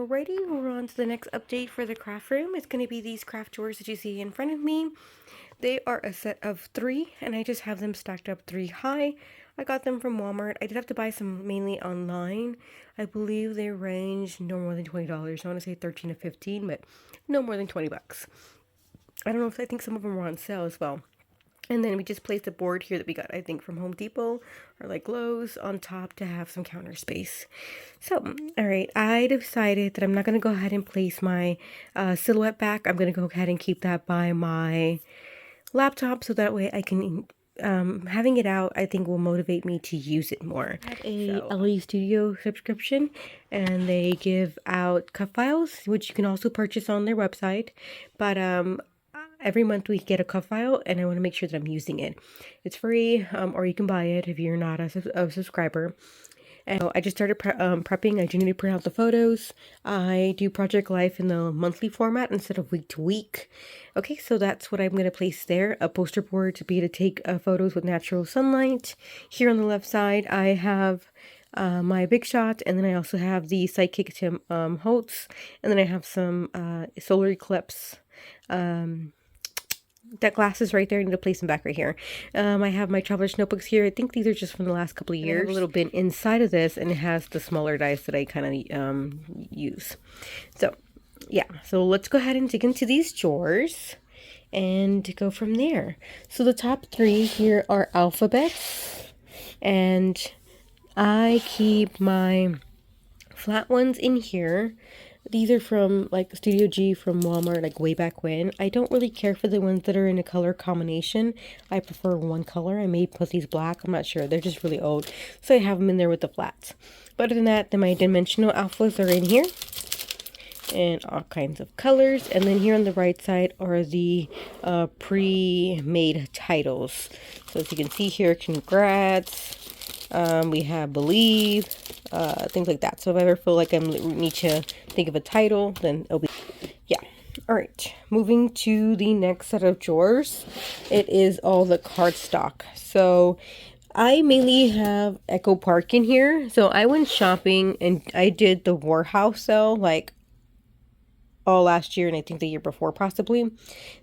Alrighty, we're on to the next update for the craft room. It's going to be these craft drawers that you see in front of me. They are a set of 3, and I just have them stacked up 3 high. I got them from Walmart. I did have to buy some mainly online. I believe they range no more than $20. I want to say 13 to 15, but no more than 20 bucks. I don't know if I think some of them were on sale as well. And then we just placed a board here that we got, I think, from Home Depot or like Lowe's on top to have some counter space. So, all right, I decided that I'm not going to go ahead and place my silhouette back. I'm going to go ahead and keep that by my laptop so that way I can, having it out, I think will motivate me to use it more. I have a LE Studio subscription, and they give out cuff files, which you can also purchase on their website. But every month we get a cuff file, and I want to make sure that I'm using it. It's free, or you can buy it if you're not a subscriber. And I just started prepping. I do need to print out the photos. I do Project Life in the monthly format instead of week to week. Okay, so that's what I'm going to place there. A poster board to be able to take photos with natural sunlight. Here on the left side, I have my Big Shot, and then I also have the Sidekick Tim Holtz, and then I have some solar eclipse that glasses right there. I need to place them back right here. I have my traveler's notebooks here. I think these are just from the last couple of years. I have a little bin inside of this, and it has the smaller dice that I kind of use. So yeah, so let's go ahead and dig into these drawers and go from there. So the top 3 here are alphabets, and I keep my flat ones in here. These are from like Studio G from Walmart, like way back when. I don't really care for the ones that are in a color combination. I prefer one color. I may put these black. I'm not sure. They're just really old. So I have them in there with the flats. But other than that, then my dimensional alphas are in here. And all kinds of colors. And then here on the right side are the pre-made titles. So as you can see here, congrats. We have believe, things like that. So if I ever feel like I need to think of a title, then it'll be, yeah. All right, moving to the next set of drawers. It is all the cardstock. So I mainly have Echo Park in here. So I went shopping and I did the Warhouse sale like all last year, and I think the year before possibly.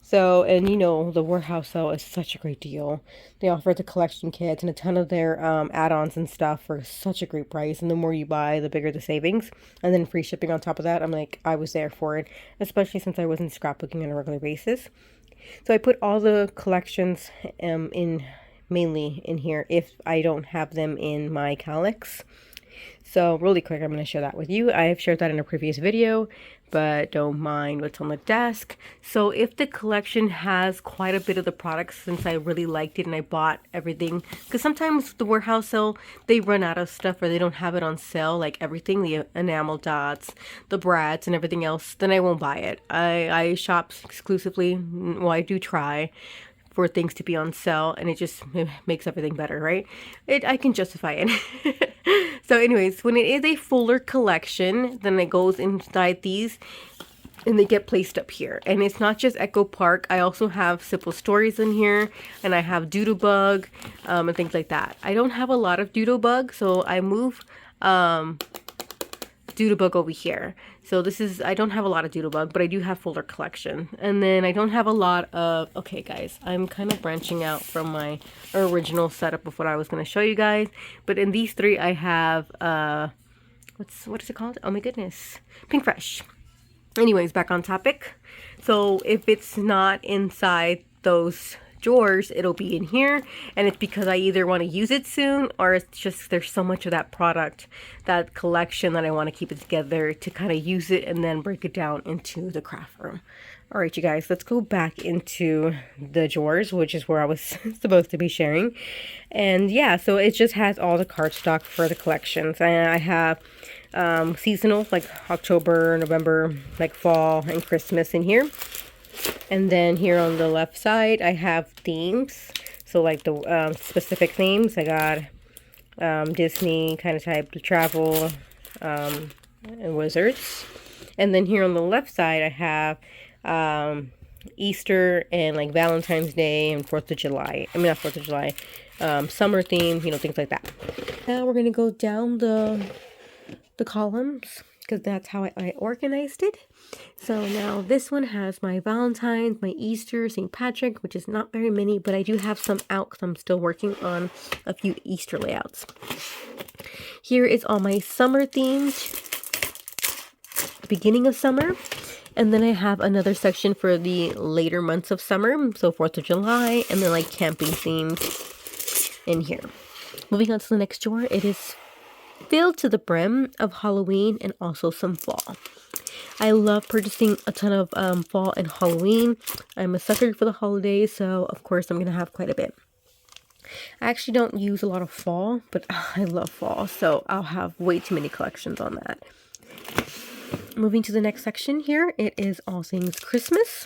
So, and you know, the Warehouse sale is such a great deal. They offer the collection kits and a ton of their add-ons and stuff for such a great price, and the more you buy, the bigger the savings, and then free shipping on top of that. I'm like, I was there for it, especially since I wasn't scrapbooking on a regular basis. So I put all the collections in mainly in here if I don't have them in my Kallax. So really quick, I'm going to share that with you. I have shared that in a previous video, but don't mind what's on the desk. So if the collection has quite a bit of the products, since I really liked it and I bought everything, because sometimes the Warehouse sale, they run out of stuff or they don't have it on sale, like everything, the enamel dots, the brads and everything else, then I won't buy it. I shop exclusively, well, I do try for things to be on sale, and it makes everything better, right? I can justify it. So anyways, when it is a fuller collection, then it goes inside these and they get placed up here. And it's not just Echo Park. I also have Simple Stories in here, and I have Doodlebug and things like that. I don't have a lot of Doodlebug, so I move Doodlebug over here. So this is, I don't have a lot of Doodlebug, but I do have fuller collection. And then I don't have a lot of, okay guys, I'm kind of branching out from my original setup of what I was going to show you guys. But in these 3, I have, what is it called? Oh my goodness. Pink Fresh. Anyways, back on topic. So if it's not inside those drawers, it'll be in here, and it's because I either want to use it soon, or it's just there's so much of that product, that collection, that I want to keep it together to kind of use it and then break it down into the craft room. All right, you guys, let's go back into the drawers, which is where I was supposed to be sharing. And yeah, so it just has all the cardstock for the collections, and I have seasonal, like October, November, like fall and Christmas in here. And then here on the left side, I have themes. So like the specific themes. I got Disney kind of type, travel, and wizards. And then here on the left side, I have Easter and like Valentine's Day and 4th of July. I mean, not 4th of July. Summer theme, you know, things like that. Now we're going to go down the the columns because that's how I organized it. So now this one has my Valentine's, my Easter, St. Patrick, which is not very many, but I do have some out because I'm still working on a few Easter layouts. Here is all my summer themed, beginning of summer. And then I have another section for the later months of summer, so 4th of July, and then like camping themes in here. Moving on to the next drawer, it is filled to the brim of Halloween and also some fall. I love purchasing a ton of fall and Halloween. I'm a sucker for the holidays, so of course I'm going to have quite a bit. I actually don't use a lot of fall, but I love fall, so I'll have way too many collections on that. Moving to the next section here, it is all things Christmas,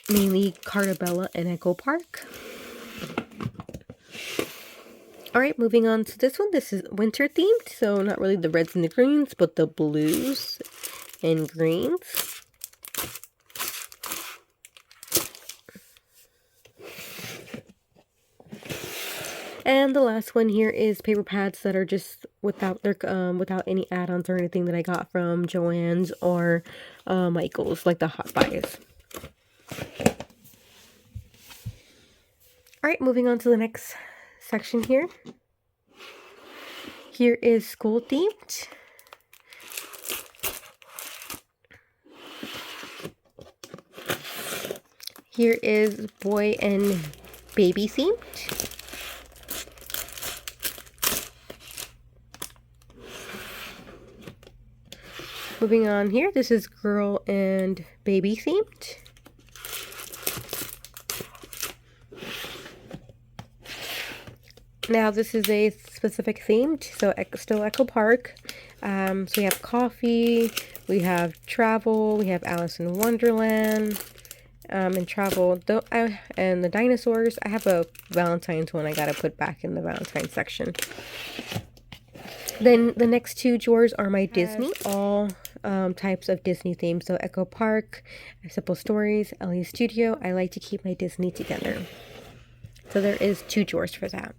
mainly Carta Bella and Echo Park. Alright, moving on to this one. This is winter themed, so not really the reds and the greens, but the blues and greens. And the last one here is paper pads that are just without their without any add-ons or anything that I got from Joann's or Michael's, like the Hot Buys. Alright, moving on to the next section here. Here is school themed. Here is boy and baby themed. Moving on here, this is girl and baby themed. Now this is a specific theme, so still Echo Park. So we have coffee, we have travel, we have Alice in Wonderland, and travel, and the dinosaurs. I have a Valentine's one I gotta put back in the Valentine's section. Then the next two drawers are my Disney, all types of Disney themes. So Echo Park, Simple Stories, Ellie Studio. I like to keep my Disney together. So there is two drawers for that.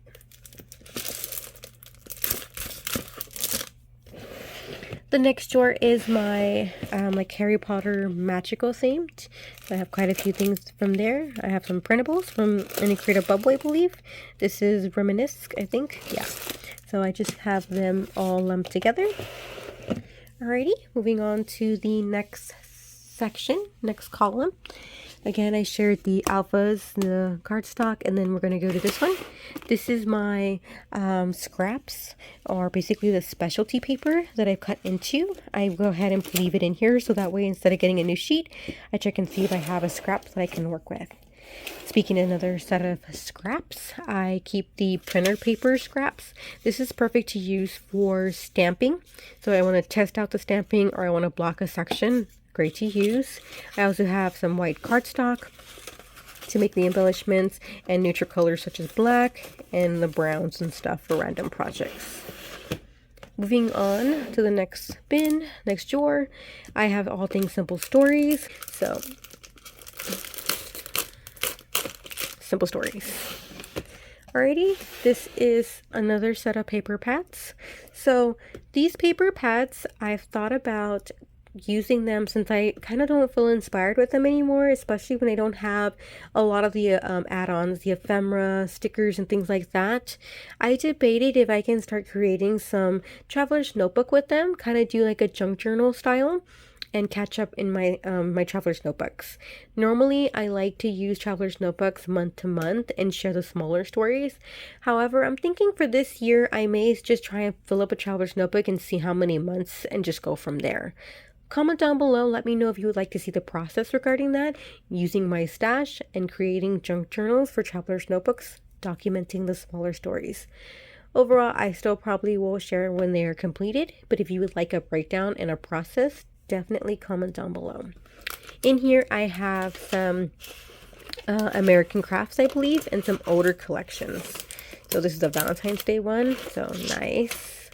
The next drawer is my like Harry Potter magical themed. So I have quite a few things from there. I have some printables from Any Creative Bubble, I believe. This is Reminisce, I think. Yeah. So I just have them all lumped together. Alrighty, moving on to the next section, next column. Again, I shared the alphas, the cardstock, and then we're going to go to this one. This is my scraps, or basically the specialty paper that I've cut into. I go ahead and leave it in here, so that way instead of getting a new sheet, I check and see if I have a scrap that I can work with. Speaking of another set of scraps, I keep the printer paper scraps. This is perfect to use for stamping. So I want to test out the stamping, or I want to block a section. Great to use. I also have some white cardstock to make the embellishments, and neutral colors such as black and the browns and stuff for random projects. Moving on to the next bin, next drawer, I have all things Simple Stories. So Simple Stories. Alrighty, this is another set of paper pads. So these paper pads, I've thought about using them since I kind of don't feel inspired with them anymore, especially when I don't have a lot of the add-ons, the ephemera, stickers, and things like that. I debated if I can start creating some traveler's notebook with them, kind of do like a junk journal style, and catch up in my my traveler's notebooks. Normally, I like to use traveler's notebooks month to month and share the smaller stories. However, I'm thinking for this year, I may just try and fill up a traveler's notebook and see how many months and just go from there. Comment down below, let me know if you would like to see the process regarding that, using my stash and creating junk journals for traveler's notebooks, documenting the smaller stories. Overall, I still probably will share when they are completed, but if you would like a breakdown and a process, definitely comment down below. In here, I have some American Crafts, I believe, and some older collections. So this is a Valentine's Day one, so nice.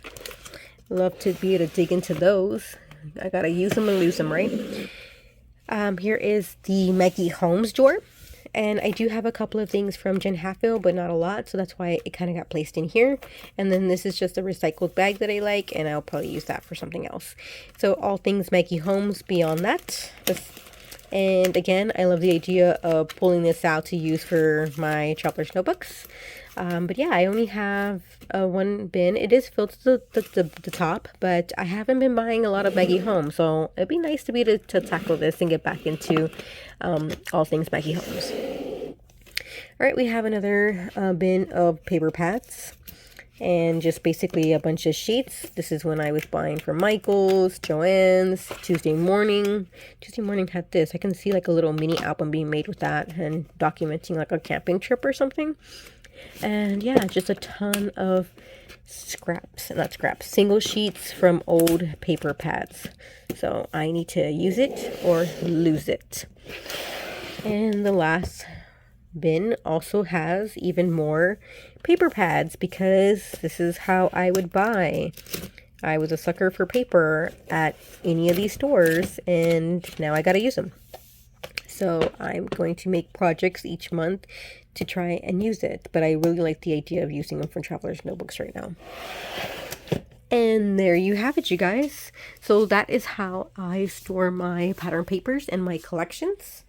Love to be able to dig into those. I gotta use them and lose them, right? Here is the Maggie Holmes drawer. And I do have a couple of things from Jen Hatfield, but not a lot, so that's why it kind of got placed in here. And then this is just a recycled bag that I like, and I'll probably use that for something else. So all things Maggie Holmes beyond that. And again, I love the idea of pulling this out to use for my traveler's notebooks. But yeah, I only have one bin. It is filled to the top, but I haven't been buying a lot of Maggie Holmes, so it'd be nice to be able to tackle this and get back into all things Maggie Holmes. All right, we have another bin of paper pads and just basically a bunch of sheets. This is when I was buying for Michael's, Joann's, Tuesday Morning. Tuesday Morning had this. I can see like a little mini album being made with that and documenting like a camping trip or something. And yeah, just a ton of scraps, not scraps, single sheets from old paper pads. So I need to use it or lose it. And the last bin also has even more paper pads because this is how I would buy. I was a sucker for paper at any of these stores, and now I gotta use them. So I'm going to make projects each month to try and use it, but I really like the idea of using them for traveler's notebooks right now. And there you have it, you guys. So that is how I store my pattern papers and my collections.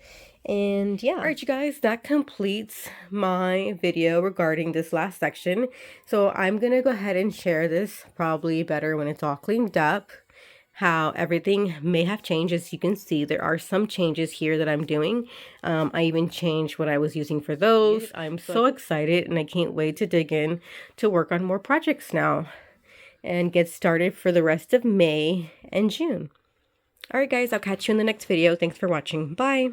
And yeah, all right, you guys, that completes my video regarding this last section. So I'm gonna go ahead and share this probably better when it's all cleaned up. How everything may have changed. As you can see, there are some changes here that I'm doing. I even changed what I was using for those. I'm so excited, and I can't wait to dig in to work on more projects now and get started for the rest of May and June. All right, guys, I'll catch you in the next video. Thanks for watching. Bye.